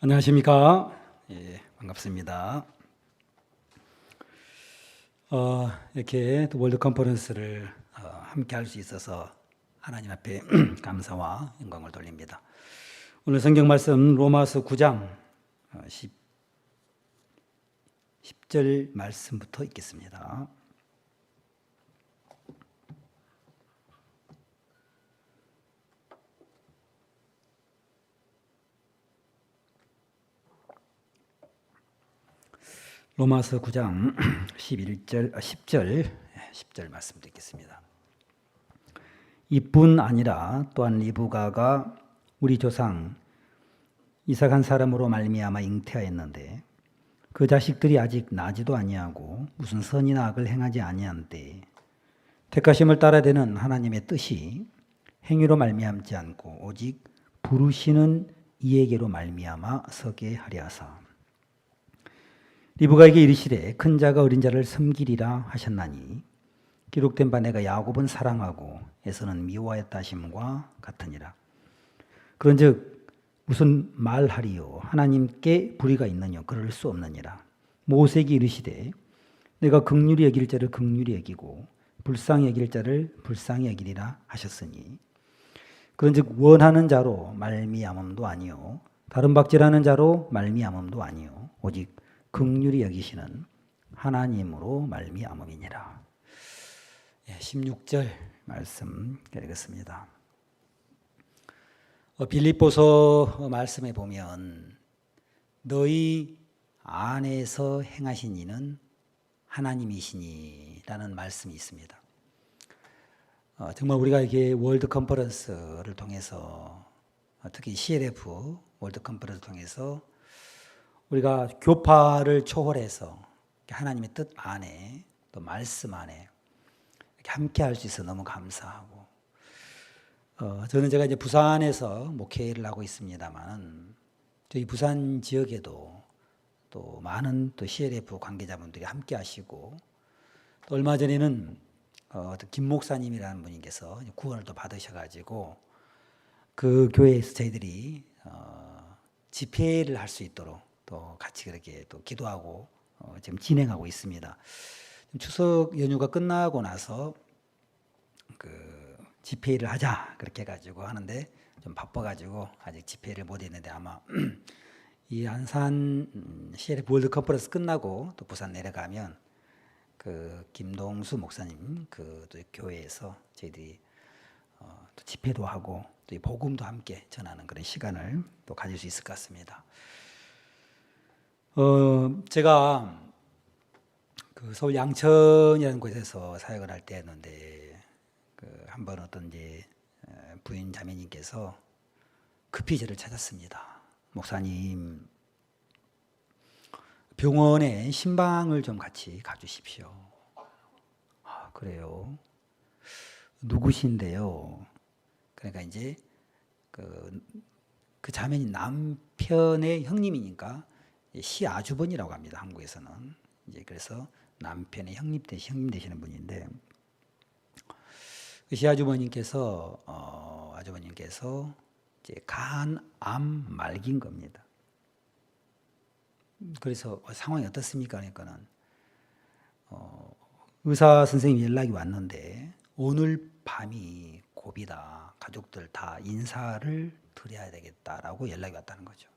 안녕하십니까? 예, 반갑습니다. 이렇게 또 월드 컨퍼런스를 함께 할 수 있어서 하나님 앞에 감사와 영광을 돌립니다. 오늘 성경 말씀 로마서 9장 10절 말씀부터 읽겠습니다. 로마서 9장 10절 말씀 드리겠습니다. 이뿐 아니라 또한 리브가가 우리 조상 이삭 한 사람으로 말미암아 잉태하였는데 그 자식들이 아직 나지도 아니하고 무슨 선이나 악을 행하지 아니한 때에 택하심을 따라되는 하나님의 뜻이 행위로 말미암지 않고 오직 부르시는 이에게로 말미암아 서게 하려 하사 리브가에게 이르시되 큰 자가 어린 자를 섬기리라 하셨나니 기록된 바 내가 야곱은 사랑하고 에서는 미워하였다 하심과 같으니라. 그런즉 무슨 말하리요 하나님께 불의가 있느냐 그럴 수 없느니라. 모세에게 이르시되 내가 긍휼히 여길 자를 긍휼히 여기고 불쌍히 여길 자를 불쌍히 여기리라 하셨으니 그런즉 원하는 자로 말미암음도 아니요 다른 박질하는 자로 말미암음도 아니요 오직 긍휼히 여기시는 하나님으로 말미암음이니라. 16절 말씀 읽겠습니다. 빌립보서 말씀에 보면 너희 안에서 행하신 이는 하나님이시니라는 말씀이 있습니다. 정말 우리가 이게 월드 컨퍼런스를 통해서 특히 CLF 월드 컨퍼런스를 통해서 우리가 교파를 초월해서 하나님의 뜻 안에 또 말씀 안에 이렇게 함께 할 수 있어 너무 감사하고 저는 제가 이제 부산에서 목회를 하고 있습니다만 저희 부산 지역에도 또 많은 또 CLF 관계자분들이 함께 하시고 또 얼마 전에는 김 목사님이라는 분께서 구원을 또 받으셔가지고 그 교회에서 저희들이 집회를 할 수 있도록 또 같이 그렇게 또 기도하고 지금 진행하고 있습니다. 추석 연휴가 끝나고 나서 그 집회를 하자 그렇게 해가지고 하는데 좀 바빠가지고 아직 집회를 못 했는데 아마 이 안산 CLF 월드 컨퍼런스 끝나고 또 부산 내려가면 그 김동수 목사님 그 또 교회에서 저희들이 또 집회도 하고 또 복음도 함께 전하는 그런 시간을 또 가질 수 있을 것 같습니다. 제가 그 서울 양천이라는 곳에서 사역을 할 때였는데 그 한번 어떤 이제 부인 자매님께서 급히 저를 찾았습니다. 목사님, 병원에 신방을 좀 같이 가주십시오. 아, 그래요? 누구신데요? 그러니까 이제 그 자매님 남편의 형님이니까 시아주버니라고 합니다. 한국에서는. 이제 그래서 남편의 형님 되시는 분인데 그 시아주버님께서 아주버님께서 이제 간암 말기인 겁니다. 그래서 상황이 어떻습니까? 그러니까는 의사 선생님 연락이 왔는데 오늘 밤이 고비다. 가족들 다 인사를 드려야 되겠다라고 연락이 왔다는 거죠.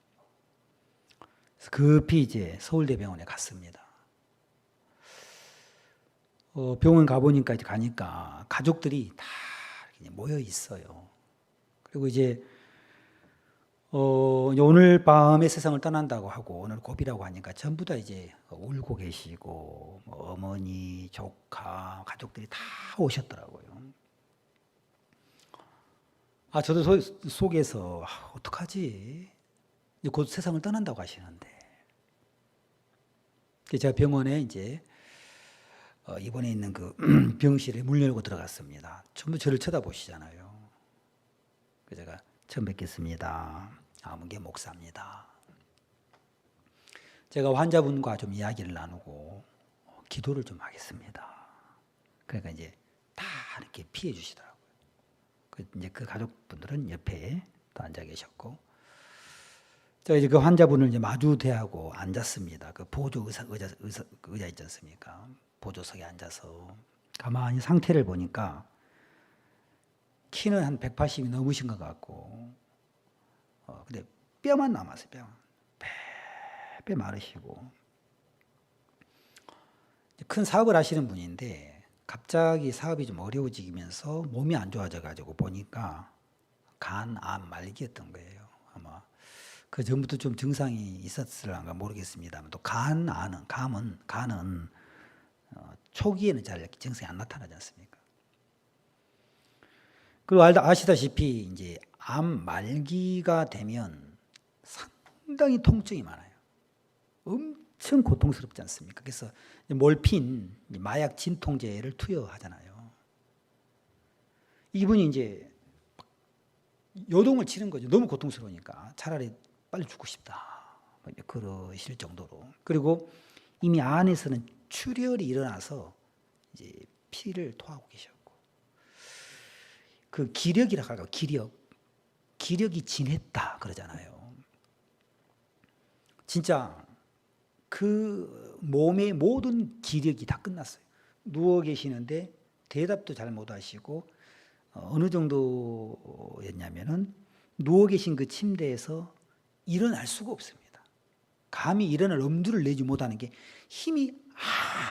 그래서 급히 이제 서울대병원에 갔습니다. 병원 가보니까 이제 가니까 가족들이 다 모여 있어요. 그리고 이제 오늘 밤에 세상을 떠난다고 하고 오늘 고비라고 하니까 전부 다 이제 울고 계시고 어머니, 조카, 가족들이 다 오셨더라고요. 아, 저도 속에서 어떡하지? 곧 세상을 떠난다고 하시는데. 제가 병원에 이제 입원해 있는 그 병실에 문 열고 들어갔습니다. 전부 저를 쳐다보시잖아요. 그래서 제가 처음 뵙겠습니다. 아무개 목사입니다. 제가 환자분과 좀 이야기를 나누고 기도를 좀 하겠습니다. 그러니까 이제 다 이렇게 피해 주시더라고요. 이제 그 가족분들은 옆에 또 앉아 계셨고 제가 이제 그 환자분을 이제 마주 대하고 앉았습니다. 그 보조 의자 있지 않습니까? 보조석에 앉아서 가만히 상태를 보니까 키는 한 180이 넘으신 것 같고, 근데 뼈만 남았어요. 뼈 마르시고. 큰 사업을 하시는 분인데 갑자기 사업이 좀 어려워지면서 몸이 안 좋아져 가지고 보니까 간, 암, 말기였던 거예요. 아마 그 전부터 좀 증상이 있었을런가 모르겠습니다만, 또 간은 초기에는 잘 증상이 안 나타나지 않습니까? 그리고 아시다시피 이제 암 말기가 되면 상당히 통증이 많아요. 엄청 고통스럽지 않습니까? 그래서 몰핀, 마약 진통제를 투여하잖아요. 이분이 이제 요동을 치는 거죠. 너무 고통스러우니까 차라리 빨리 죽고 싶다. 그러실 정도로. 그리고 이미 안에서는 출혈이 일어나서 이제 피를 토하고 계셨고, 그 기력이라고 할까요? 기력이 진했다 그러잖아요. 진짜 그 몸의 모든 기력이 다 끝났어요. 누워 계시는데 대답도 잘 못 하시고, 어느 정도였냐면은 누워 계신 그 침대에서 일어날 수가 없습니다. 감히 일어날 엄두를 내지 못하는 게 힘이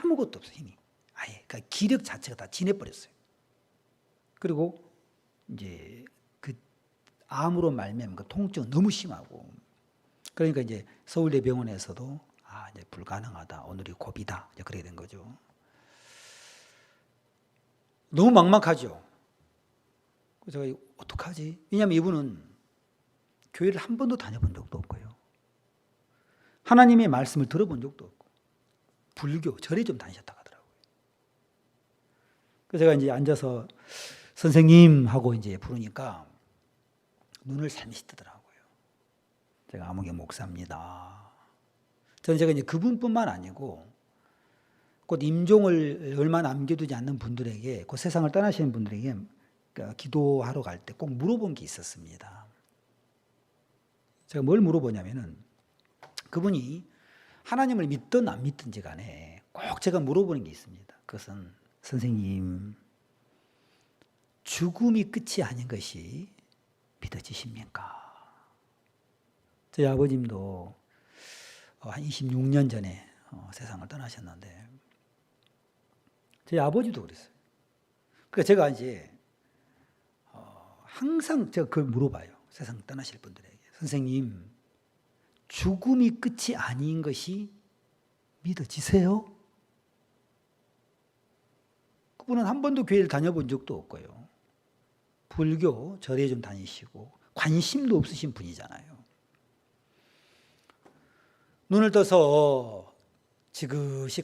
아무것도 없어요. 힘이 아예, 그러니까 기력 자체가 다 진해버렸어요. 그리고 이제 그 암으로 말미암은 그 통증은 너무 심하고, 그러니까 이제 서울대병원에서도 이제 불가능하다, 오늘이 고비다, 이제 그렇게 된 거죠. 너무 막막하죠. 그래서 제가 어떡하지? 왜냐하면 이분은 교회를 한 번도 다녀본 적도 없고요, 하나님의 말씀을 들어본 적도 없고, 불교 절에 좀 다니셨다고 하더라고요. 그래서 제가 이제 앉아서 선생님 하고 이제 부르니까 눈을 살며시 뜨더라고요. 제가 아무개 목사입니다. 저는 제가 이제 그분뿐만 아니고 곧 임종을 얼마 남겨두지 않는 분들에게, 그 세상을 떠나시는 분들에게 기도하러 갈 때 꼭 물어본 게 있었습니다. 제가 뭘 물어보냐면은, 그분이 하나님을 믿든 안 믿든지 간에 꼭 제가 물어보는 게 있습니다. 그것은, 선생님, 죽음이 끝이 아닌 것이 믿어지십니까? 저희 아버님도 한 26년 전에 세상을 떠나셨는데, 저희 아버지도 그랬어요. 그러니까 제가 이제 항상 제가 그걸 물어봐요. 세상 떠나실 분들에게. 선생님, 죽음이 끝이 아닌 것이 믿어지세요? 그분은 한 번도 교회를 다녀본 적도 없고요, 불교 절에 좀 다니시고 관심도 없으신 분이잖아요. 눈을 떠서 지그시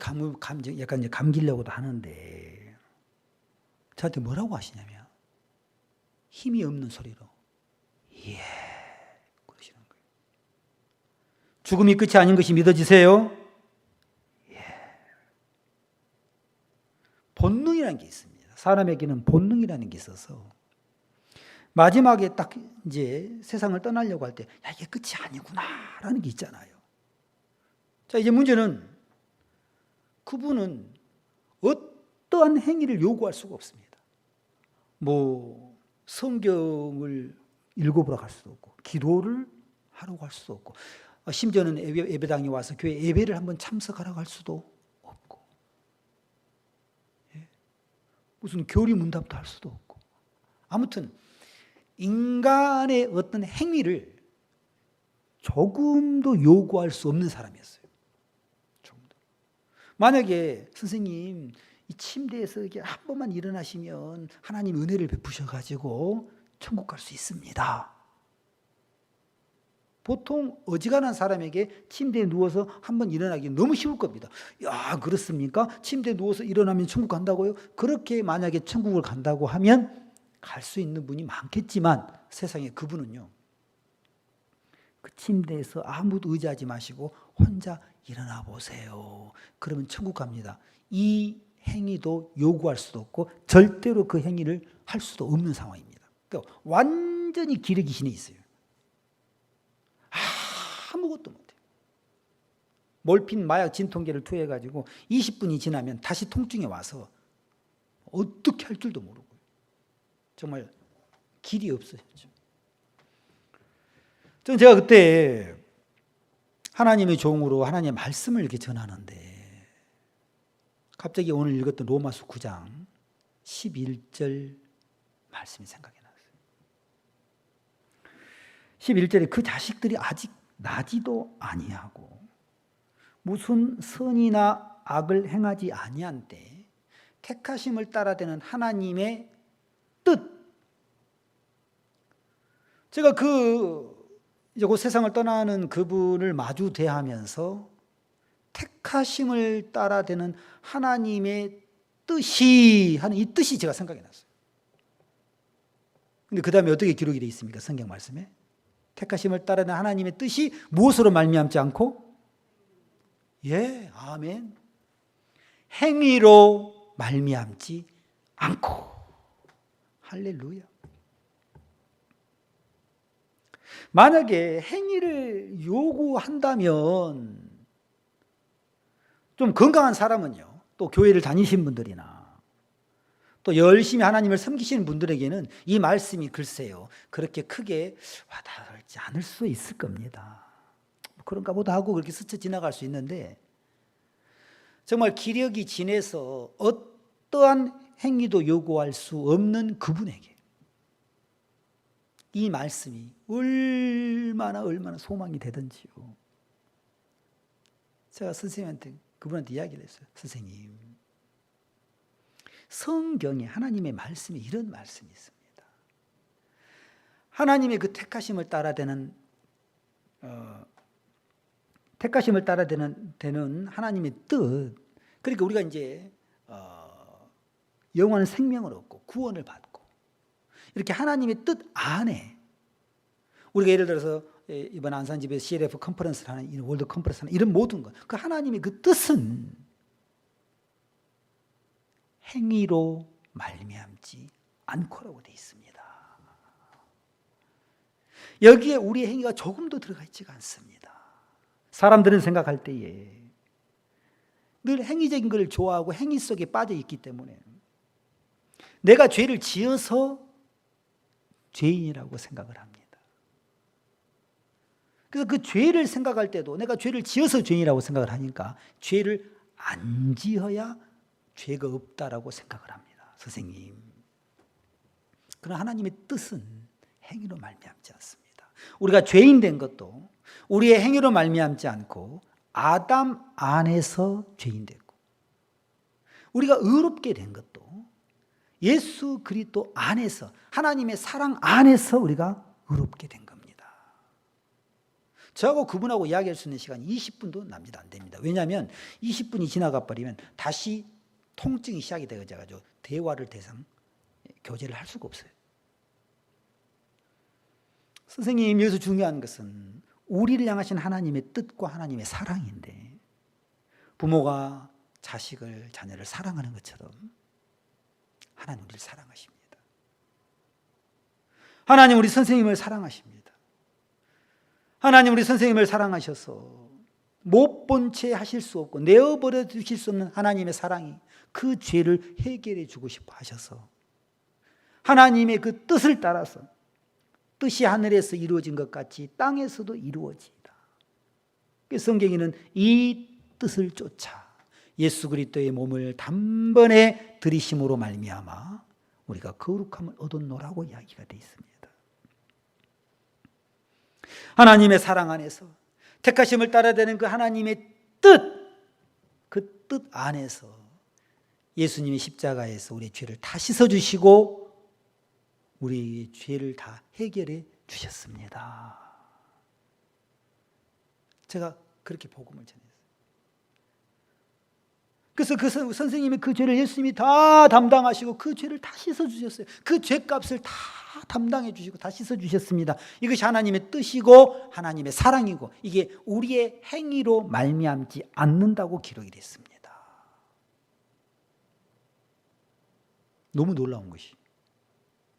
약간 이제 감기려고도 하는데 저한테 뭐라고 하시냐면 힘이 없는 소리로 예 그러시는 거예요. 죽음이 끝이 아닌 것이 믿어지세요? 예. 본능이라는 게 있습니다. 사람에게는 본능이라는 게 있어서 마지막에 딱 이제 세상을 떠나려고 할 때 야, 이게 끝이 아니구나라는 게 있잖아요. 자, 이제 문제는 그분은 어떠한 행위를 요구할 수가 없습니다. 뭐 성경을 읽어보라고 할 수도 없고, 기도를 하라고 할 수도 없고, 심지어는 예배당에 와서 교회 예배를 한번 참석하라고 할 수도 없고, 무슨 교리 문답도 할 수도 없고, 아무튼 인간의 어떤 행위를 조금도 요구할 수 없는 사람이었어요. 조금도. 만약에 선생님 이 침대에서 이렇게 한 번만 일어나시면 하나님 은혜를 베푸셔가지고 천국 갈 수 있습니다. 보통 어지간한 사람에게 침대에 누워서 한 번 일어나기 너무 쉬울 겁니다. 야, 그렇습니까? 침대에 누워서 일어나면 천국 간다고요? 그렇게 만약에 천국을 간다고 하면 갈 수 있는 분이 많겠지만, 세상에 그분은요, 그 침대에서 아무도 의지하지 마시고 혼자 일어나 보세요. 그러면 천국 갑니다. 이 행위도 요구할 수도 없고 절대로 그 행위를 할 수도 없는 상황입니다. 그러니까 완전히 기력이 신에 있어요. 아무것도 못해요. 몰핀, 마약, 진통제를 투여해가지고 20분이 지나면 다시 통증이 와서 어떻게 할 줄도 모르고 정말 길이 없어졌죠. 제가 그때 하나님의 종으로 하나님의 말씀을 이렇게 전하는데 갑자기 오늘 읽었던 로마서 9장 11절 말씀이 생각이 났어요. 11절에 그 자식들이 아직 나지도 아니하고 무슨 선이나 악을 행하지 아니한 때 택하심을 따라되는 하나님의 뜻. 제가 이제 곧 세상을 떠나는 그분을 마주 대하면서 택하심을 따라되는 하나님의 뜻이 하는 이 뜻이 제가 생각이 났어요. 근데 그 다음에 어떻게 기록이 되어 있습니까? 성경 말씀에 택하심을 따라되는 하나님의 뜻이 무엇으로 말미암지 않고 아멘. 행위로 말미암지 않고. 할렐루야. 만약에 행위를 요구한다면 좀 건강한 사람은요, 또 교회를 다니신 분들이나 또 열심히 하나님을 섬기시는 분들에게는 이 말씀이 글쎄요 그렇게 크게 와닿지 않을 수 있을 겁니다. 그런가 보다 하고 그렇게 스쳐 지나갈 수 있는데 정말 기력이 진해서 어떠한 행위도 요구할 수 없는 그분에게 이 말씀이 얼마나 소망이 되든지요. 제가 선생님한테 그분한테 이야기를 했어요. 선생님, 성경에 하나님의 말씀에 이런 말씀이 있습니다. 하나님의 그 택하심을 따라되는 되는 하나님의 뜻. 그러니까 우리가 이제 영원한 생명을 얻고 구원을 받고 이렇게 하나님의 뜻 안에 우리가 예를 들어서 이번 안산집에서 CLF 컨퍼런스를 하는 월드 컨퍼런스를 하는 이런 모든 것, 그 하나님의 그 뜻은 행위로 말미암지 않고라고 되어 있습니다. 여기에 우리의 행위가 조금도 들어가 있지가 않습니다. 사람들은 생각할 때에 늘 행위적인 것을 좋아하고 행위 속에 빠져 있기 때문에 내가 죄를 지어서 죄인이라고 생각을 합니다. 그래서 그 죄를 생각할 때도 내가 죄를 지어서 죄인이라고 생각을 하니까 죄를 안 지어야 죄가 없다라고 생각을 합니다. 선생님, 그러나 하나님의 뜻은 행위로 말미암지 않습니다. 우리가 죄인 된 것도 우리의 행위로 말미암지 않고 아담 안에서 죄인 됐고 우리가 의롭게 된 것도 예수 그리스도 안에서 하나님의 사랑 안에서 우리가 의롭게 된 겁니다. 저하고 그분하고 이야기할 수 있는 시간이 20분도 납니다. 안 됩니다. 왜냐하면 20분이 지나가 버리면 다시 통증이 시작이 되어가지고 대화를 교제를 할 수가 없어요. 선생님, 여기서 중요한 것은 우리를 향하신 하나님의 뜻과 하나님의 사랑인데 부모가 자녀를 사랑하는 것처럼 하나님 우리를 사랑하십니다. 하나님 우리 선생님을 사랑하십니다. 하나님 우리 선생님을 사랑하셔서 못 본 채 하실 수 없고 내어버려 주실 수 없는 하나님의 사랑이 그 죄를 해결해 주고 싶어 하셔서 하나님의 그 뜻을 따라서 뜻이 하늘에서 이루어진 것 같이 땅에서도 이루어지다. 성경에는 이 뜻을 쫓아 예수 그리스도의 몸을 단번에 들이심으로 말미암아 우리가 거룩함을 얻었노라고 이야기가 되어 있습니다. 하나님의 사랑 안에서 택하심을 따라되는 그 하나님의 뜻, 그 뜻 안에서 예수님이 십자가에서 우리의 죄를 다 씻어주시고 우리의 죄를 다 해결해 주셨습니다. 제가 그렇게 복음을 전했어요. 그래서 그 선생님이 그 죄를 예수님이 다 담당하시고 그 죄를 다 씻어주셨어요. 그 죄값을 다 담당해 주시고 다 씻어주셨습니다. 이것이 하나님의 뜻이고 하나님의 사랑이고 이게 우리의 행위로 말미암지 않는다고 기록이 됐습니다. 너무 놀라운 것이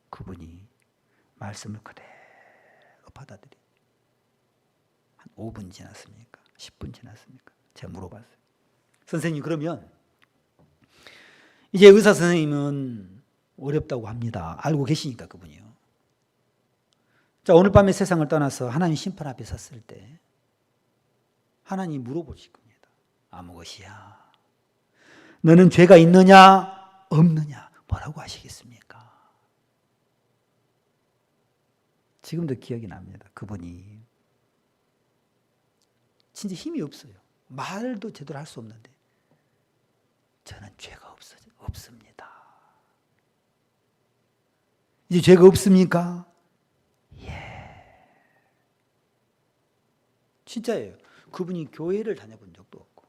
그분이 말씀을 그대로 받아들인 한 5분 지났습니까? 10분 지났습니까? 제가 물어봤어요. 선생님, 그러면 이제 의사 선생님은 어렵다고 합니다. 알고 계시니까 그분이요. 자, 오늘 밤에 세상을 떠나서 하나님 심판 앞에 섰을 때 하나님이 물어보실 겁니다. 아무 것이야. 너는 죄가 있느냐 없느냐 뭐라고 하시겠습니까? 지금도 기억이 납니다. 그분이 진짜 힘이 없어요. 말도 제대로 할 수 없는데 저는 죄가 없습니다. 이제 죄가 없습니까? 예. 진짜예요. 그분이 교회를 다녀본 적도 없고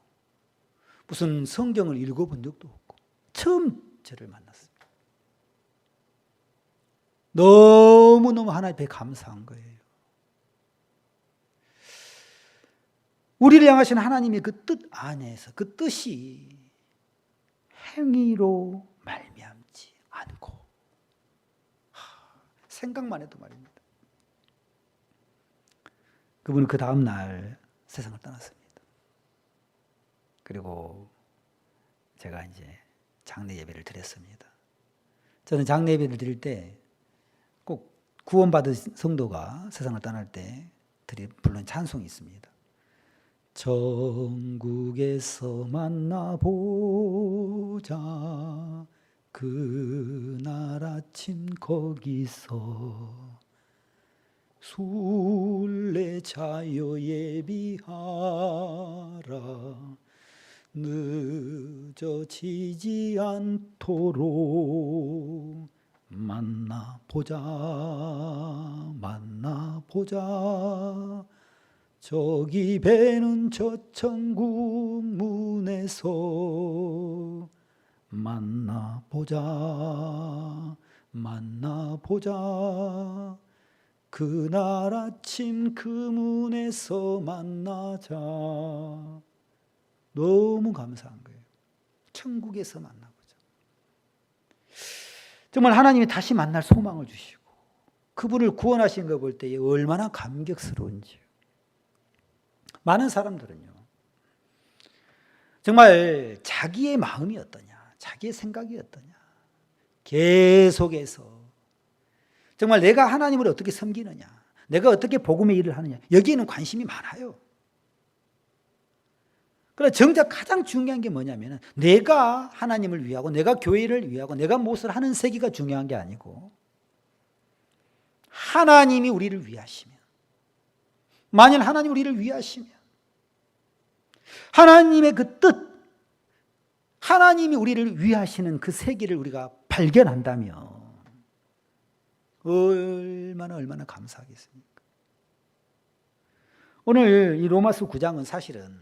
무슨 성경을 읽어본 적도 없고 처음 저를 만났습니다. 너무너무 하나님 앞에 감사한 거예요. 우리를 향하신 하나님의 그 뜻 안에서 그 뜻이 행위로 말미암지 않고 생각만 해도 말입니다. 그분은 그 다음 날 세상을 떠났습니다. 그리고 제가 이제 장례 예배를 드렸습니다. 저는 장례 예배를 드릴 때 꼭 구원받은 성도가 세상을 떠날 때 부르는 찬송이 있습니다. 천국에서 만나보자 그날 아침 거기서 순례자여 예비하라 늦어지지 않도록 만나보자 저기 배는 저 천국 문에서 만나보자 그날 아침 그 문에서 만나자. 너무 감사한 거예요. 천국에서 만나보자. 정말 하나님이 다시 만날 소망을 주시고 그분을 구원하신 거 볼 때 얼마나 감격스러운지요. 많은 사람들은요, 정말 자기의 마음이 어떠냐, 자기의 생각이 어떠냐, 계속해서 정말 내가 하나님을 어떻게 섬기느냐, 내가 어떻게 복음의 일을 하느냐, 여기에는 관심이 많아요. 그러나 정작 가장 중요한 게 뭐냐면 내가 하나님을 위하고 내가 교회를 위하고 내가 무엇을 하는 세계가 중요한 게 아니고 하나님이 우리를 위하시면, 만일 하나님이 우리를 위하시면 하나님의 그 뜻, 하나님이 우리를 위하시는 그 세계를 우리가 발견한다면 얼마나 감사하겠습니까? 오늘 이 로마서 9장은 사실은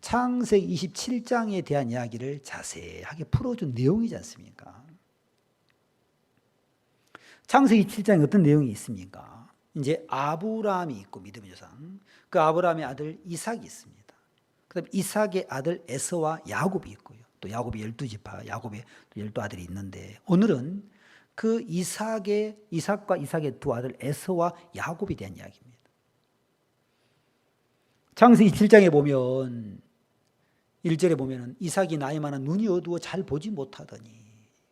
창세기 27장에 대한 이야기를 자세하게 풀어준 내용이지 않습니까? 창세기 7장에 어떤 내용이 있습니까? 이제 아브라함이 있고 믿음의 조상, 그 아브라함의 아들 이삭이 있습니다. 그다음에 이삭의 아들 에서와 야곱이 있고요. 또 야곱이 12지파, 야곱의 12아들이 있는데 오늘은 그 이삭과 이삭의 두 아들 에서와 야곱에 대한 이야기입니다. 창세기 7장에 보면 1절에 보면 이삭이 나이 많아 눈이 어두워 잘 보지 못하더니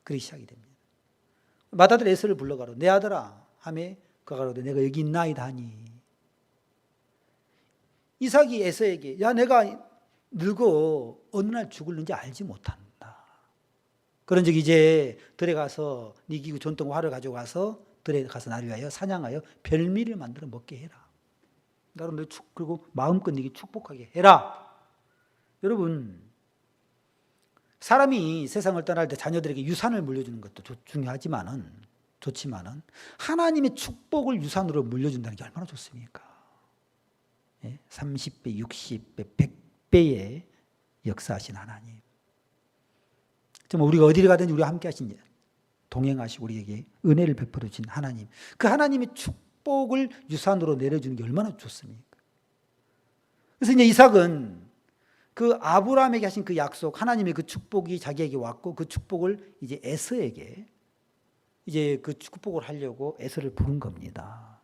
그렇게 시작이 됩니다. 맏아들 에서를 불러가로 내 아들아 하며 그가 가로되 내가 여기 있나이다 하니 이삭이 에서에게 야 내가 늙어 어느 날 죽을는지 알지 못한다. 그런즉 이제 들에 가서 네 기구 전통 활을 가지고 가서 들에 가서 나를 위하여 사냥하여 별미를 만들어 먹게 해라. 나로 너 그리고 마음껏 네게 축복하게 해라. 여러분, 사람이 세상을 떠날 때 자녀들에게 유산을 물려주는 것도 좋지만은 하나님의 축복을 유산으로 물려준다는 게 얼마나 좋습니까? 30배, 60배, 100배의 역사하신 하나님. 정말 우리가 어디를 가든지 우리와 함께 하신 동행하시고 우리에게 은혜를 베풀어 주신 하나님. 그 하나님의 축복을 유산으로 내려주는 게 얼마나 좋습니까? 그래서 이제 이삭은 그 아브라함에게 하신 그 약속, 하나님의 그 축복이 자기에게 왔고 그 축복을 이제 에서에게 이제 그 축복을 하려고 에서를 부른 겁니다.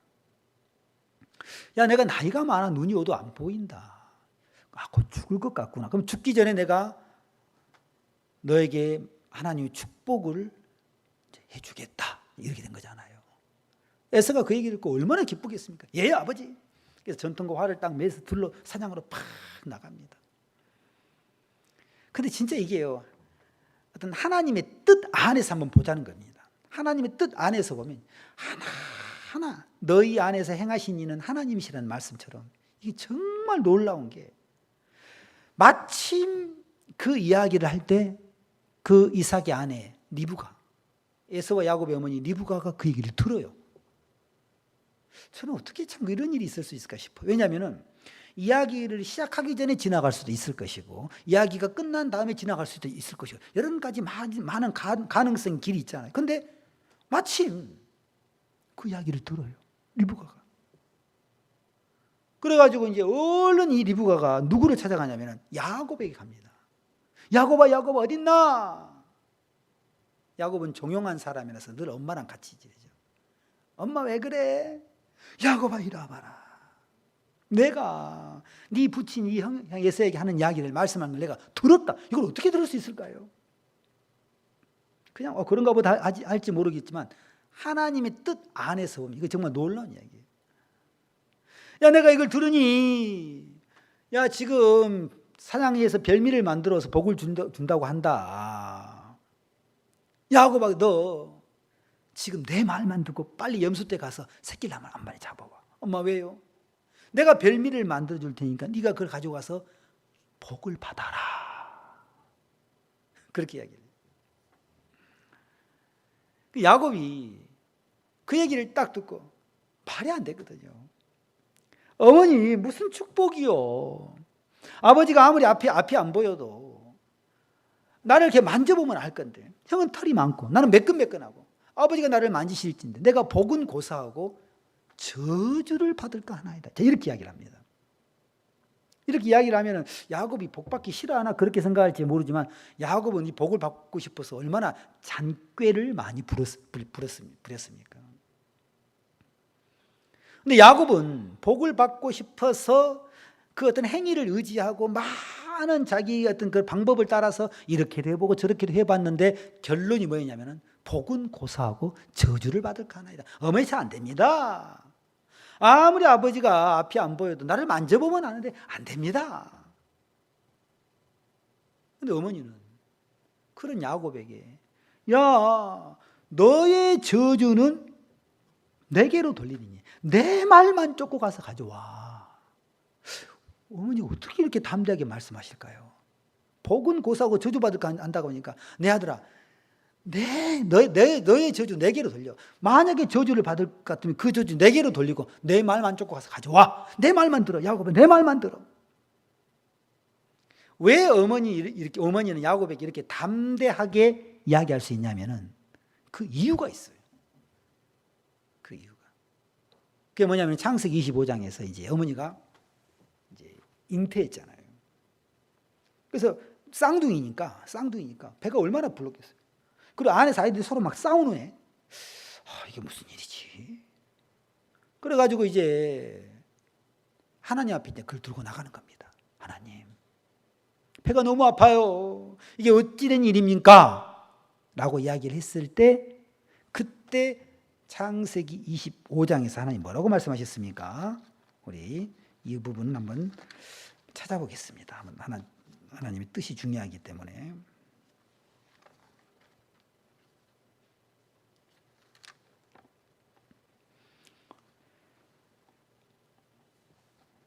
야, 내가 나이가 많아 눈이 오도 안 보인다. 곧 죽을 것 같구나. 그럼 죽기 전에 내가 너에게 하나님의 축복을 해주겠다. 이렇게 된 거잖아요. 에서가 그 얘기를 듣고 얼마나 기쁘겠습니까? 예, 아버지. 그래서 전통과 활을 딱 매서 둘러 사냥으로 팍 나갑니다. 근데 진짜 이게요, 어떤 하나님의 뜻 안에서 한번 보자는 겁니다. 하나님의 뜻 안에서 보면 하나하나 너희 안에서 행하신 이는 하나님이시라는 말씀처럼 이게 정말 놀라운 게, 마침 그 이야기를 할 때 그 이삭의 아내 리브가, 에서와 야곱의 어머니 리브가가 그 얘기를 들어요. 저는 어떻게 참 이런 일이 있을 수 있을까 싶어요. 왜냐하면 이야기를 시작하기 전에 지나갈 수도 있을 것이고, 이야기가 끝난 다음에 지나갈 수도 있을 것이고, 여러 가지 많은 가능성 길이 있잖아요. 근데 마침 그 이야기를 들어요, 리브가가. 그래가지고 이제 얼른 이 리브가가 누구를 찾아가냐면 야곱에게 갑니다. 야곱아, 야곱 어딨나? 야곱은 종용한 사람이라서 늘 엄마랑 같이 지내죠. 엄마 왜 그래? 야곱아, 이리 와봐라. 내가 네 부친 이 형 에서에게 하는 이야기를 말씀하는 걸 내가 들었다. 이걸 어떻게 들을 수 있을까요? 그냥 그런가 보다 할지 모르겠지만 하나님의 뜻 안에서 보면 이거 정말 놀라운 이야기예요. 야, 내가 이걸 들으니, 야, 지금 사냥에서 별미를 만들어서 복을 준다고 한다. 야곱아, 너 지금 내 말만 듣고 빨리 염소떼 가서 새끼를 한 마리 잡아와. 엄마 왜요? 내가 별미를 만들어 줄 테니까 네가 그걸 가지고 가서 복을 받아라. 그렇게 이야기해요. 야곱이 그 얘기를 딱 듣고 말이 안 되거든요. 어머니 무슨 축복이요. 아버지가 아무리 앞이 안 보여도 나를 이렇게 만져보면 알 건데, 형은 털이 많고 나는 매끈매끈하고 아버지가 나를 만지실진데 내가 복은 고사하고 저주를 받을까 하나이다. 이렇게 이야기를 합니다. 이렇게 이야기를 하면 야곱이 복 받기 싫어하나 그렇게 생각할지 모르지만, 야곱은 이 복을 받고 싶어서 얼마나 잔꾀를 많이 부렸습니까? 근데 야곱은 복을 받고 싶어서 그 어떤 행위를 의지하고 많은 자기 어떤 그 방법을 따라서 이렇게도 해보고 저렇게도 해봤는데 결론이 뭐였냐면은 복은 고사하고 저주를 받을까 하나이다. 어머니 잘 안 됩니다. 아무리 아버지가 앞이 안 보여도 나를 만져보면 아는데 안 됩니다. 근데 어머니는 그런 야곱에게, 야, 너의 저주는 내게로 돌리니 내 말만 쫓고 가서 가져와. 어머니가 어떻게 이렇게 담대하게 말씀하실까요? 복은 고사하고 저주받을까 한다고 하니까, 내 아들아, 너의 저주 내게로 돌려. 만약에 저주를 받을 것 같으면 그 저주 내게로 돌리고 내 말만 쫓고 가서 가져와. 내 말만 들어. 야곱은 내 말만 들어. 왜 어머니는 야곱에게 이렇게 담대하게 이야기할 수 있냐면은 그 이유가 있어요. 그 이유가. 그게 뭐냐면 창세기 25장에서 이제 어머니가 이제 잉태했잖아요. 그래서 쌍둥이니까 배가 얼마나 불렀겠어요. 그리고 안에서 아이들이 서로 막 싸우는 애. 이게 무슨 일이지? 그래가지고 이제 하나님 앞에 이제 그걸 들고 나가는 겁니다. 하나님, 배가 너무 아파요. 이게 어찌된 일입니까? 라고 이야기를 했을 때, 그때 창세기 25장에서 하나님 뭐라고 말씀하셨습니까? 우리 이 부분은 한번 찾아보겠습니다. 하나님의 뜻이 중요하기 때문에.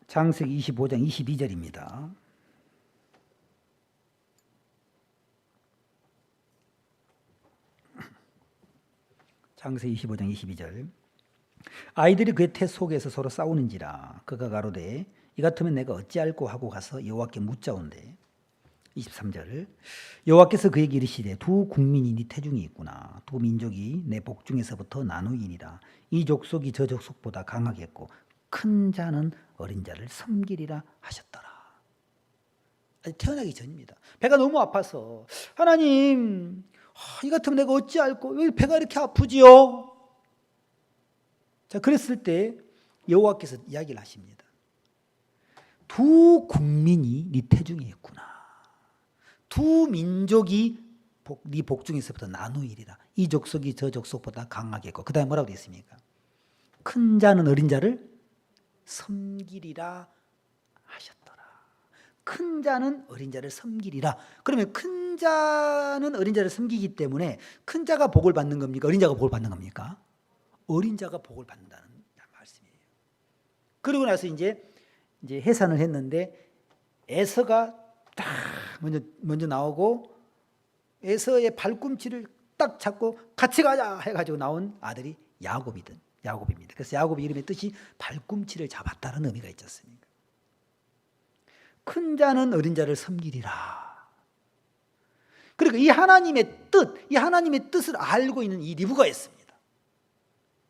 창세기 25장 22절입니다. 창세기 25장 22절. 아이들이 그의 태 속에서 서로 싸우는지라 그가 가로되 이 같으면 내가 어찌할꼬 하고 가서 여호와께 묻자온대. 23절. 여호와께서 그에게 이르시되 두 국민이 네 태중에 있구나. 두 민족이 내 복중에서부터 나누이니라. 이 족속이 저 족속보다 강하겠고 큰 자는 어린 자를 섬기리라 하셨더라. 태어나기 전입니다. 배가 너무 아파서, 하나님, 이 같으면 내가 어찌할꼬, 왜 배가 이렇게 아프지요? 자, 그랬을 때 여호와께서 이야기를 하십니다. 두 국민이 네 태중에 있구나. 두 민족이 네 복중에서부터 나누이리라. 이 족속이 저 족속보다 강하겠고, 그 다음에 뭐라고 되어 있습니까? 큰 자는 어린 자를 섬기리라 하셨더라. 큰 자는 어린 자를 섬기리라. 그러면 큰 자는 어린 자를 섬기기 때문에 큰 자가 복을 받는 겁니까? 어린 자가 복을 받는 겁니까? 어린 자가 복을 받는다는 말씀이에요. 그러고 나서 이제 해산을 했는데 에서가 딱 먼저 나오고 에서의 발꿈치를 딱 잡고 같이 가자 해가지고 나온 아들이 야곱입니다. 그래서 야곱의 이름의 뜻이 발꿈치를 잡았다는 의미가 있지 않습니까? 큰 자는 어린 자를 섬기리라. 그러니까 이 하나님의 뜻을 알고 있는 이 리브가였습니다.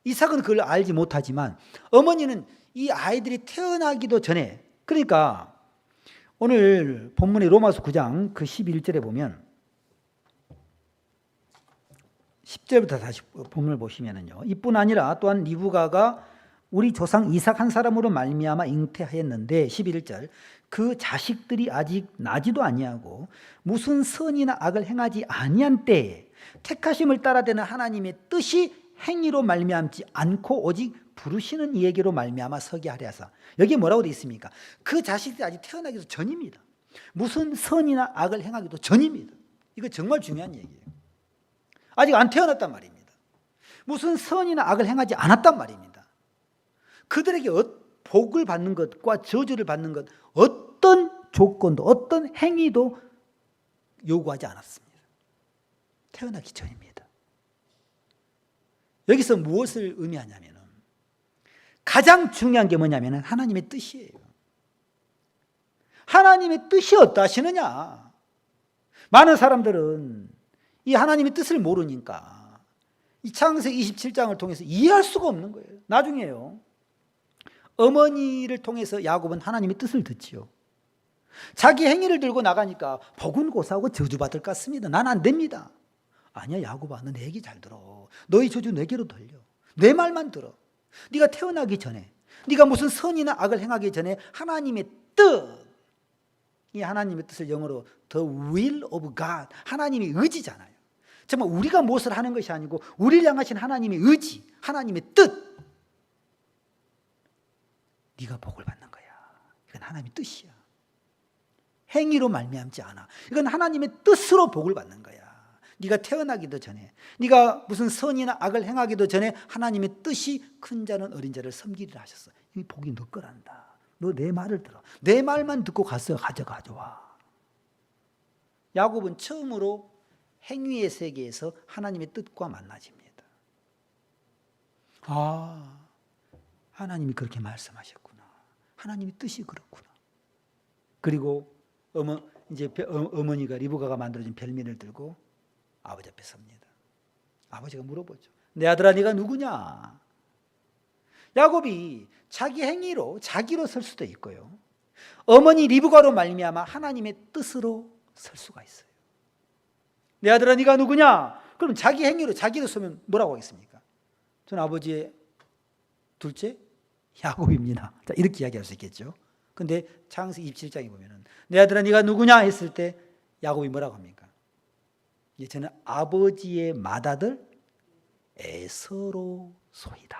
이삭은 그걸 알지 못하지만 어머니는 이 아이들이 태어나기도 전에, 그러니까 오늘 본문의 로마서 9장 그 11절에 보면 10절부터 다시 본문을 보시면은요, 이뿐 아니라 또한 리브가가 우리 조상 이삭 한 사람으로 말미암아 잉태하였는데 11절 그 자식들이 아직 나지도 아니하고 무슨 선이나 악을 행하지 아니한 때에 택하심을 따라되는 하나님의 뜻이 행위로 말미암지 않고 오직 부르시는 이에게로 말미암아 서게 하려 하사. 여기에 뭐라고 되어 있습니까? 그 자식들이 아직 태어나기도 전입니다. 무슨 선이나 악을 행하기도 전입니다. 이거 정말 중요한 얘기예요. 아직 안 태어났단 말입니다. 무슨 선이나 악을 행하지 않았단 말입니다. 그들에게 복을 받는 것과 저주를 받는 것, 어떤 조건도 어떤 행위도 요구하지 않았습니다. 태어나기 전입니다. 여기서 무엇을 의미하냐면 가장 중요한 게 뭐냐면 하나님의 뜻이에요. 하나님의 뜻이 어떠하시느냐. 많은 사람들은 이 하나님의 뜻을 모르니까 이 창세기 27장을 통해서 이해할 수가 없는 거예요. 나중에요, 어머니를 통해서 야곱은 하나님의 뜻을 듣지요. 자기 행위를 들고 나가니까 복은 고사하고 저주받을 것 같습니다. 난 안 됩니다. 아니야 야곱아, 너 내 얘기 잘 들어. 너희 저주 내게로 돌려. 내 말만 들어. 네가 태어나기 전에, 네가 무슨 선이나 악을 행하기 전에 하나님의 뜻, 이 하나님의 뜻을 영어로 The will of God, 하나님의 의지잖아요. 정말 우리가 무엇을 하는 것이 아니고 우리를 향하신 하나님의 의지, 하나님의 뜻, 네가 복을 받는 거야. 이건 하나님의 뜻이야. 행위로 말미암지 않아. 이건 하나님의 뜻으로 복을 받는 거야. 네가 태어나기도 전에, 네가 무슨 선이나 악을 행하기도 전에 하나님의 뜻이 큰 자는 어린 자를 섬기리라 하셨어. 이 복이 너 거란다. 너 내 말을 들어. 내 말만 듣고 가서 가져와. 야곱은 처음으로 행위의 세계에서 하나님의 뜻과 만나집니다. 아, 하나님이 그렇게 말씀하셨구나. 하나님의 뜻이 그렇구나. 그리고 어머니가 리브가가 만들어준 별미를 들고 아버지 앞에 섭니다. 아버지가 물어보죠. 내 아들아, 네가 누구냐? 야곱이 자기 행위로 자기로 설 수도 있고요, 어머니 리브가로 말미암아 하나님의 뜻으로 설 수가 있어요. 내 아들아, 네가 누구냐? 그럼 자기 행위로 자기로 서면 뭐라고 하겠습니까? 저는 아버지의 둘째 야곱입니다. 자, 이렇게 이야기할 수 있겠죠. 근데 창세기 27장에 보면은 내 아들아 네가 누구냐 했을 때 야곱이 뭐라고 합니까? 저는 아버지의 맏아들 에서로 소이다.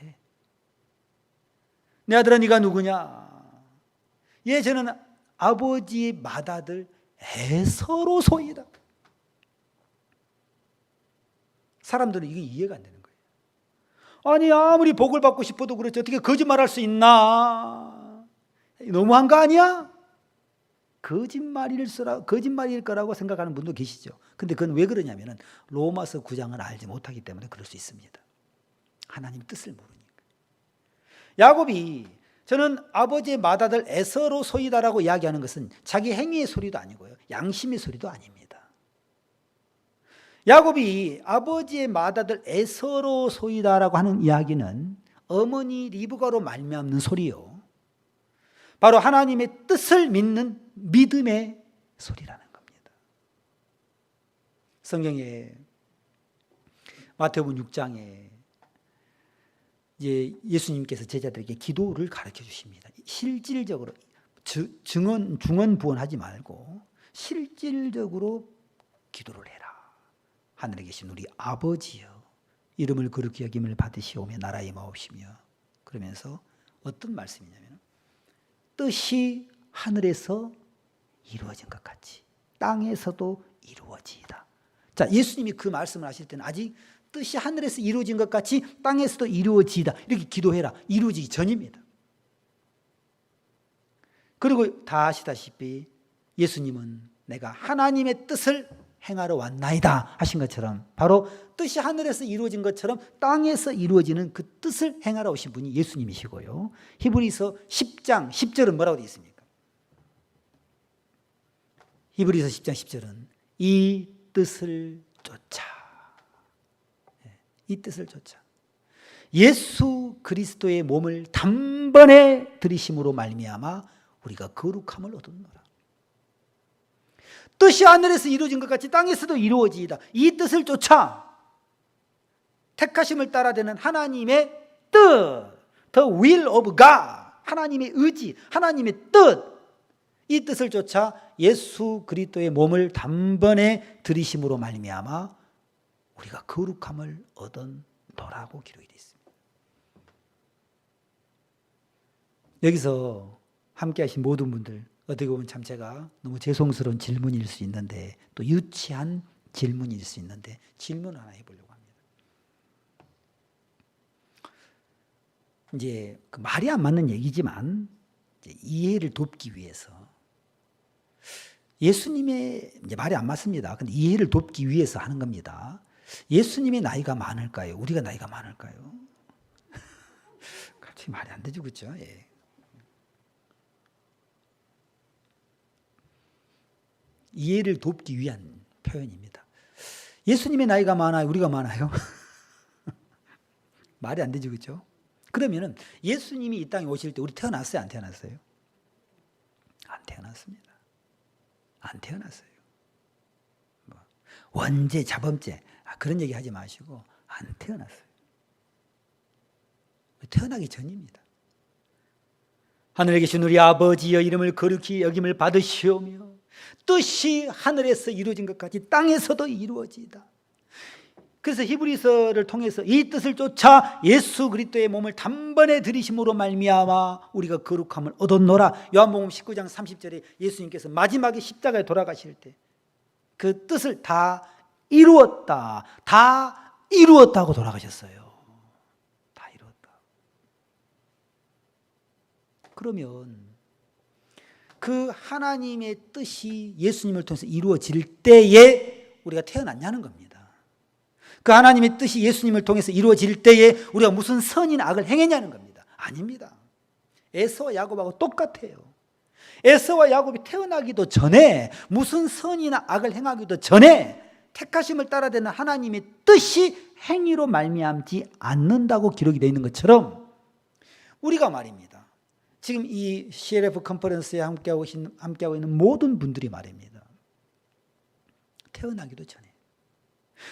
예. 내 아들아 네가 누구냐? 예, 저는 아버지의 맏아들 에서로 소이다. 사람들은 이게 이해가 안 되는 거예요. 아니 아무리 복을 받고 싶어도 그렇지 어떻게 거짓말할 수 있나? 너무한 거 아니야? 거짓말일 거라고 생각하는 분도 계시죠. 근데 그건 왜 그러냐면은 로마서 9장을 알지 못하기 때문에 그럴 수 있습니다. 하나님의 뜻을 모르니까. 야곱이 저는 아버지의 맏아들 에서로 소이다라고 이야기하는 것은 자기 행위의 소리도 아니고요, 양심의 소리도 아닙니다. 야곱이 아버지의 맏아들 에서로 소이다라고 하는 이야기는 어머니 리브가로 말미암는 소리요, 바로 하나님의 뜻을 믿는 믿음의 소리라는 겁니다. 성경에 마태복음 6장에 이제 예수님께서 제자들에게 기도를 가르쳐 주십니다. 실질적으로 중언부언하지 말고 실질적으로 기도를 해라. 하늘에 계신 우리 아버지여, 이름을 거룩히 여김을 받으시오며 나라의 마옵시며, 그러면서 어떤 말씀이냐면 뜻이 하늘에서 이루어진 것 같이 땅에서도 이루어지이다. 자, 예수님이 그 말씀을 하실 때는 아직 뜻이 하늘에서 이루어진 것 같이 땅에서도 이루어지이다, 이렇게 기도해라, 이루어지기 전입니다. 그리고 다 아시다시피 예수님은 내가 하나님의 뜻을 행하러 왔나이다 하신 것처럼 바로 뜻이 하늘에서 이루어진 것처럼 땅에서 이루어지는 그 뜻을 행하러 오신 분이 예수님이시고요. 히브리서 10장 10절은 뭐라고 되어 있습니까? 히브리서 10장 10절은 이 뜻을 쫓아, 이 뜻을 쫓아 예수 그리스도의 몸을 단번에 들이심으로 말미암아 우리가 거룩함을 얻었노라. 뜻이 하늘에서 이루어진 것 같이 땅에서도 이루어지이다. 이 뜻을 쫓아 택하심을 따라되는 하나님의 뜻, the will of God, 하나님의 의지, 하나님의 뜻, 이 뜻을 쫓아 예수 그리스도의 몸을 단번에 들이심으로 말미암아 우리가 거룩함을 얻었노라고 기록이 되어 있습니다. 여기서 함께 하신 모든 분들, 어떻게 보면 참 제가 너무 죄송스러운 질문일 수 있는데, 또 유치한 질문일 수 있는데 질문 하나 해보려고 합니다. 이제 그 말이 안 맞는 얘기지만 이제 이해를 돕기 위해서, 예수님의 이제 말이 안 맞습니다. 근데 이해를 돕기 위해서 하는 겁니다. 예수님의 나이가 많을까요? 우리가 나이가 많을까요? 갑자기 말이 안 되죠, 그렇죠? 예. 이해를 돕기 위한 표현입니다. 예수님의 나이가 많아요? 우리가 많아요? 말이 안 되죠, 그렇죠? 그러면은 예수님이 이 땅에 오실 때 우리 태어났어요, 안 태어났어요? 안 태어났습니다. 안 태어났어요. 뭐 원죄, 자범죄 그런 얘기 하지 마시고 안 태어났어요. 태어나기 전입니다. 하늘에 계신 우리 아버지여, 이름을 거룩히 여김을 받으시오며 뜻이 하늘에서 이루어진 것 같이 땅에서도 이루어지이다. 그래서 히브리서를 통해서 이 뜻을 쫓아 예수 그리스도의 몸을 단번에 들이심으로 말미암아 우리가 거룩함을 얻었노라. 요한복음 19장 30절에 예수님께서 마지막에 십자가에 돌아가실 때 그 뜻을 다 이루었다, 다 이루었다고 돌아가셨어요. 다 이루었다. 그러면 그 하나님의 뜻이 예수님을 통해서 이루어질 때에 우리가 태어났냐는 겁니다. 그 하나님의 뜻이 예수님을 통해서 이루어질 때에 우리가 무슨 선이나 악을 행했냐는 겁니다. 아닙니다. 에서와 야곱하고 똑같아요. 에서와 야곱이 태어나기도 전에, 무슨 선이나 악을 행하기도 전에 택하심을 따라되는 하나님의 뜻이 행위로 말미암지 않는다고 기록이 되어 있는 것처럼 우리가 말입니다. 지금 이 CLF 컨퍼런스에 함께하고 있는 모든 분들이 말입니다. 태어나기도 전에,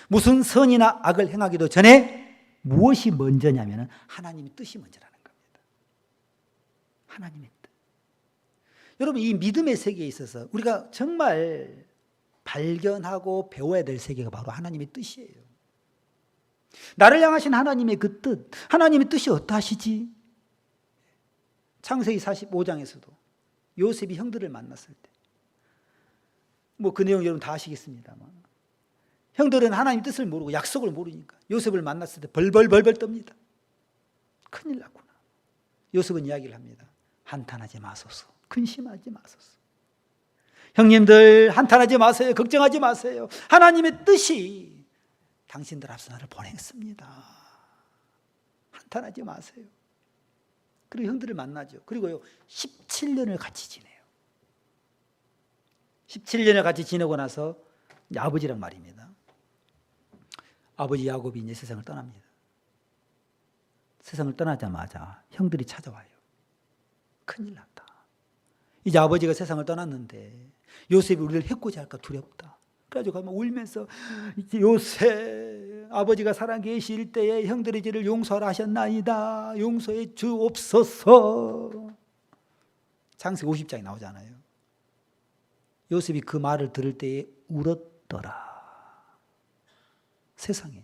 무슨 선이나 악을 행하기도 전에 무엇이 먼저냐면 하나님의 뜻이 먼저라는 겁니다. 하나님의 뜻. 여러분, 이 믿음의 세계에 있어서 우리가 정말 발견하고 배워야 될 세계가 바로 하나님의 뜻이에요. 나를 향하신 하나님의 그 뜻, 하나님의 뜻이 어떠하시지? 창세기 45장에서도 요셉이 형들을 만났을 때, 뭐 그 내용 여러분 다 아시겠습니다만, 형들은 하나님 뜻을 모르고 약속을 모르니까 요셉을 만났을 때 벌벌벌벌 떱니다. 큰일 났구나. 요셉은 이야기를 합니다. 한탄하지 마소서. 근심하지 마소서. 형님들 한탄하지 마세요. 걱정하지 마세요. 하나님의 뜻이 당신들 앞서 나를 보냈습니다. 한탄하지 마세요. 그리고 형들을 만나죠. 그리고요 17년을 같이 지내요. 17년을 같이 지내고 나서 아버지랑 말입니다. 아버지 야곱이 이제 세상을 떠납니다. 세상을 떠나자마자 형들이 찾아와요. 큰일 났다. 이제 아버지가 세상을 떠났는데 요셉이 우리를 해코지 할까 두렵다. 그래가지고 가면 울면서 이제 요셉 아버지가 살아계실 때에 형들의 죄를 용서하라 하셨나이다. 용서해 주옵소서. 창세기 50장에 나오잖아요. 요셉이 그 말을 들을 때에 울었더라. 세상에.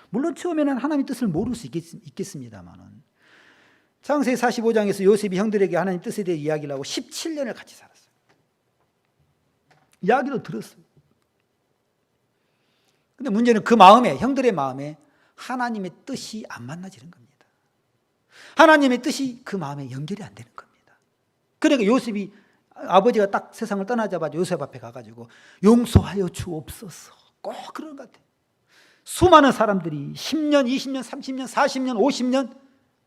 물론 처음에는 하나님의 뜻을 모를 수 있겠습니다만 창세기 45장에서 요셉이 형들에게 하나님 뜻에 대해 이야기를 하고 17년을 같이 살았어요. 이야기도 들었어요. 근데 문제는 그 마음에, 형들의 마음에 하나님의 뜻이 안 만나지는 겁니다. 하나님의 뜻이 그 마음에 연결이 안 되는 겁니다. 그러니까 요셉이, 아버지가 딱 세상을 떠나자마자 요셉 앞에 가가지고 용서하여 주옵소서. 꼭 그런 것 같아요. 수많은 사람들이 10년, 20년, 30년, 40년, 50년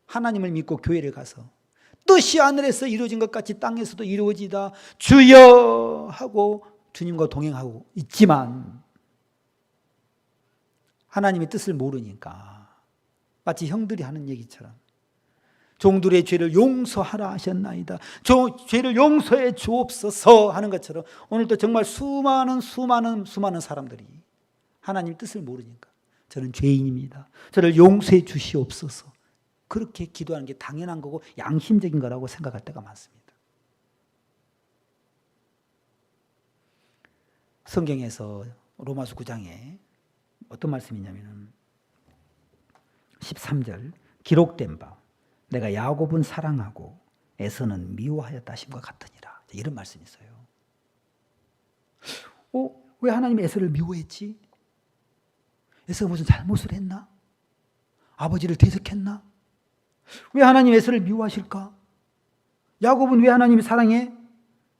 하나님을 믿고 교회를 가서 뜻이 하늘에서 이루어진 것 같이 땅에서도 이루어지다 주여 하고 주님과 동행하고 있지만 하나님의 뜻을 모르니까 마치 형들이 하는 얘기처럼 종들의 죄를 용서하라 하셨나이다. 죄를 용서해 주옵소서 하는 것처럼 오늘도 정말 수많은 사람들이 하나님의 뜻을 모르니까 저는 죄인입니다. 저를 용서해 주시옵소서. 그렇게 기도하는 게 당연한 거고 양심적인 거라고 생각할 때가 많습니다. 성경에서 로마서 9장에 어떤 말씀이냐면 13절 기록된 바 내가 야곱은 사랑하고 에서는 미워하였다 하심과 같으니라. 이런 말씀이 있어요. 왜 하나님이 에서를 미워했지? 에서가 무슨 잘못을 했나? 아버지를 대적했나? 왜 하나님이 에서를 미워하실까? 야곱은 왜 하나님이 사랑해?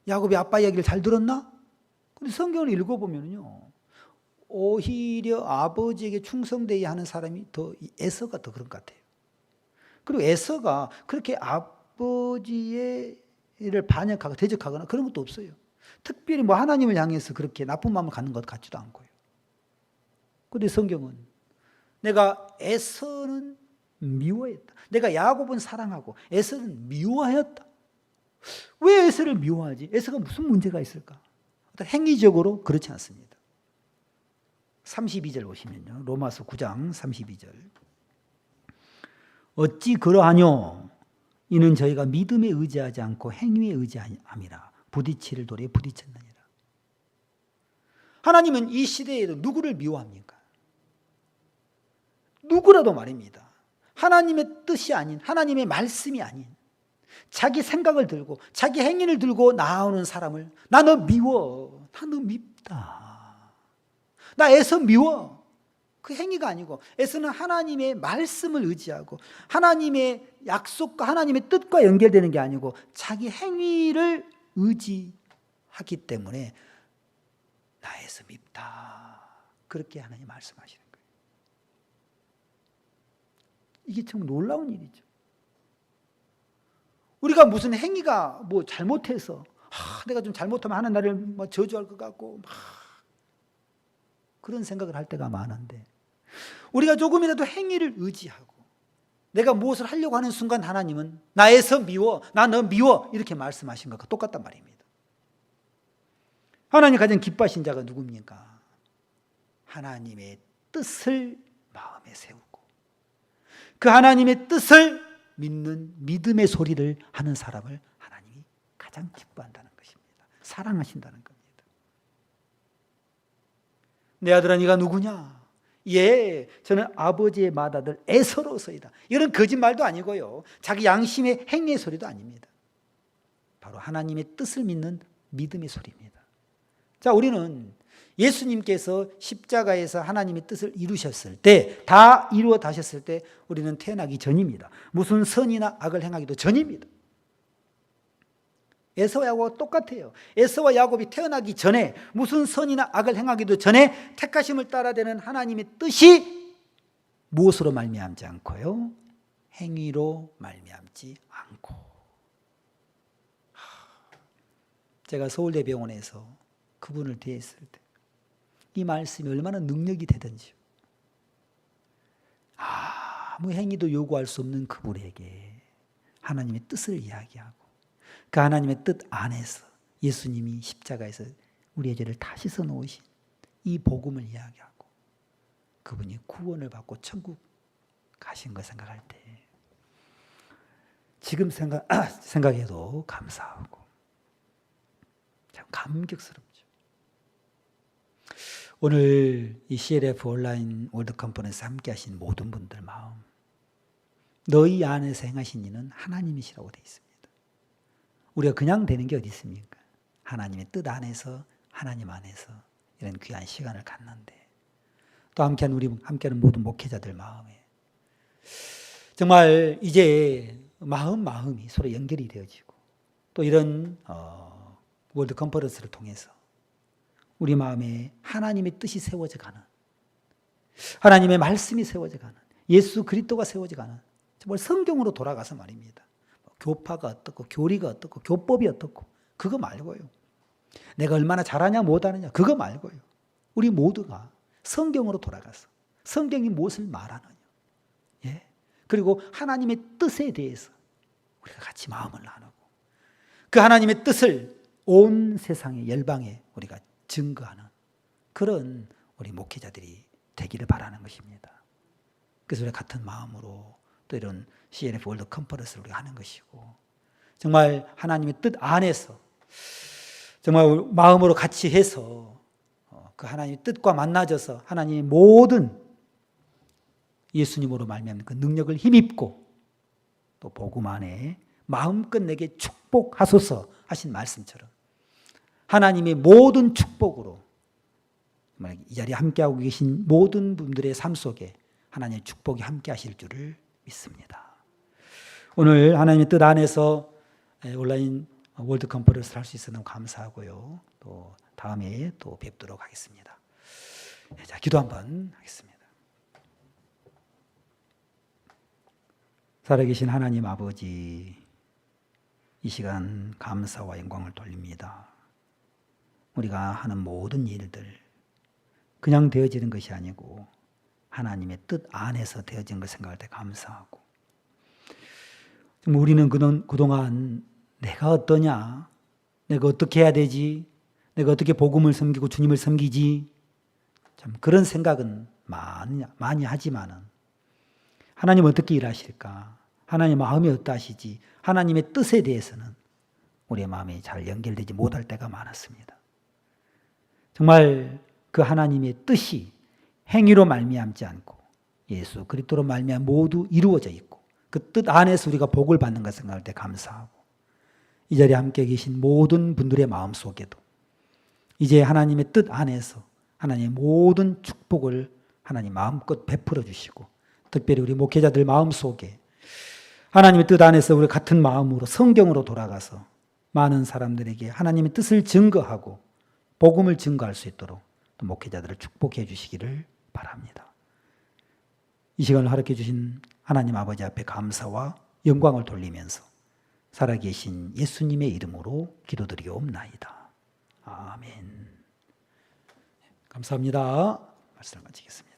야곱이 아빠 이야기를 잘 들었나? 근데 성경을 읽어보면요, 오히려 아버지에게 충성되어야 하는 사람이 더 에서가 더 그런 것 같아요. 그리고 에서가 그렇게 아버지를 반역하고 대적하거나 그런 것도 없어요. 특별히 뭐 하나님을 향해서 그렇게 나쁜 마음을 갖는 것 같지도 않고요. 그런데 성경은 내가 에서는 미워했다. 내가 야곱은 사랑하고 에서는 미워하였다. 왜 에서를 미워하지? 에서가 무슨 문제가 있을까? 행위적으로 그렇지 않습니다. 32절 보시면요. 로마서 9장 32절. 어찌 그러하뇨? 이는 저희가 믿음에 의지하지 않고 행위에 의지함이라. 부딪힐 돌에 부딪혔느니라. 하나님은 이 시대에도 누구를 미워합니까? 누구라도 말입니다. 하나님의 뜻이 아닌, 하나님의 말씀이 아닌 자기 생각을 들고 자기 행위를 들고 나오는 사람을 나 너 미워. 나 너 밉다. 나 애서 미워. 그 행위가 아니고 에서는 하나님의 말씀을 의지하고 하나님의 약속과 하나님의 뜻과 연결되는 게 아니고 자기 행위를 의지하기 때문에 나에서 밉다. 그렇게 하나님 말씀하시는 거예요. 이게 참 놀라운 일이죠. 우리가 무슨 행위가 뭐 잘못해서 내가 좀 잘못하면 하나님 나를 뭐 저주할 것 같고 그런 생각을 할 때가 많은데 우리가 조금이라도 행위를 의지하고 내가 무엇을 하려고 하는 순간 하나님은 나에서 미워, 나 너 미워 이렇게 말씀하신 것과 똑같단 말입니다. 하나님 가장 기뻐하신 자가 누굽니까? 하나님의 뜻을 마음에 세우고 그 하나님의 뜻을 믿는 믿음의 소리를 하는 사람을 하나님이 가장 기뻐한다는 것입니다. 사랑하신다는 겁니다. 내 아들아 네가 누구냐? 예, 저는 아버지의 맏아들 에서로서이다. 이런 거짓말도 아니고요. 자기 양심의 행위의 소리도 아닙니다. 바로 하나님의 뜻을 믿는 믿음의 소리입니다. 자, 우리는 예수님께서 십자가에서 하나님의 뜻을 이루셨을 때, 다 이루어 다셨을 때 우리는 태어나기 전입니다. 무슨 선이나 악을 행하기도 전입니다. 에서와 야곱과 똑같아요. 에서와 야곱이 태어나기 전에 무슨 선이나 악을 행하기도 전에 택하심을 따라되는 하나님의 뜻이 무엇으로 말미암지 않고요? 행위로 말미암지 않고. 제가 서울대병원에서 그분을 대했을 때 이 말씀이 얼마나 능력이 되든지요. 아무 행위도 요구할 수 없는 그분에게 하나님의 뜻을 이야기하고 그 하나님의 뜻 안에서 예수님이 십자가에서 우리의 죄를 다 씻어 놓으신 이 복음을 이야기하고 그분이 구원을 받고 천국 가신 거 생각할 때 지금 생각해도 감사하고 참 감격스럽죠. 오늘 이 CLF 온라인 월드 컨퍼런스 함께 하신 모든 분들 마음, 너희 안에서 행하신 이는 하나님이시라고 되어 있습니다. 우리가 그냥 되는 게 어디 있습니까? 하나님의 뜻 안에서, 하나님 안에서 이런 귀한 시간을 갖는데, 또 함께하는 모든 목회자들 마음에 정말 이제 마음이 서로 연결이 되어지고, 또 이런 월드 컨퍼런스를 통해서 우리 마음에 하나님의 뜻이 세워져 가는, 하나님의 말씀이 세워져 가는, 예수 그리스도가 세워져 가는, 정말 성경으로 돌아가서 말입니다. 교파가 어떻고 교리가 어떻고 교법이 어떻고 그거 말고요. 내가 얼마나 잘하냐 못하느냐 그거 말고요. 우리 모두가 성경으로 돌아가서 성경이 무엇을 말하느냐, 예? 그리고 하나님의 뜻에 대해서 우리가 같이 마음을 나누고 그 하나님의 뜻을 온 세상에 열방에 우리가 증거하는 그런 우리 목회자들이 되기를 바라는 것입니다. 그래서 우리가 같은 마음으로 또 이런 CLF 월드 컨퍼런스를 우리가 하는 것이고, 정말 하나님의 뜻 안에서 정말 마음으로 같이 해서 그 하나님의 뜻과 만나져서 하나님의 모든 예수님으로 말미암는 그 능력을 힘입고 또 복음 안에 마음껏 내게 축복하소서 하신 말씀처럼 하나님의 모든 축복으로 이 자리에 함께하고 계신 모든 분들의 삶 속에 하나님의 축복이 함께 하실 줄을 믿습니다. 오늘 하나님의 뜻 안에서 온라인 월드 컨퍼런스를 할 수 있어서 너무 감사하고요. 또 다음에 또 뵙도록 하겠습니다. 자, 기도 한번 하겠습니다. 살아계신 하나님 아버지, 이 시간 감사와 영광을 돌립니다. 우리가 하는 모든 일들 그냥 되어지는 것이 아니고 하나님의 뜻 안에서 되어진 걸 생각할 때 감사하고, 우리는 그동안 내가 어떠냐, 내가 어떻게 해야 되지, 내가 어떻게 복음을 섬기고 주님을 섬기지, 참 그런 생각은 많이 하지만은 하나님 어떻게 일하실까, 하나님 마음이 어떠하시지, 하나님의 뜻에 대해서는 우리의 마음이 잘 연결되지 못할 때가 많았습니다. 정말 그 하나님의 뜻이 행위로 말미암지 않고 예수 그리스도로 말미암아 모두 이루어져 있고 그 뜻 안에서 우리가 복을 받는 것 생각할 때 감사하고, 이 자리에 함께 계신 모든 분들의 마음 속에도 이제 하나님의 뜻 안에서 하나님의 모든 축복을 하나님 마음껏 베풀어 주시고, 특별히 우리 목회자들 마음 속에 하나님의 뜻 안에서 우리 같은 마음으로 성경으로 돌아가서 많은 사람들에게 하나님의 뜻을 증거하고 복음을 증거할 수 있도록 또 목회자들을 축복해 주시기를 바랍니다. 이 시간을 허락해 주신 하나님 아버지 앞에 감사와 영광을 돌리면서 살아계신 예수님의 이름으로 기도드리옵나이다. 아멘. 감사합니다. 말씀을 마치겠습니다.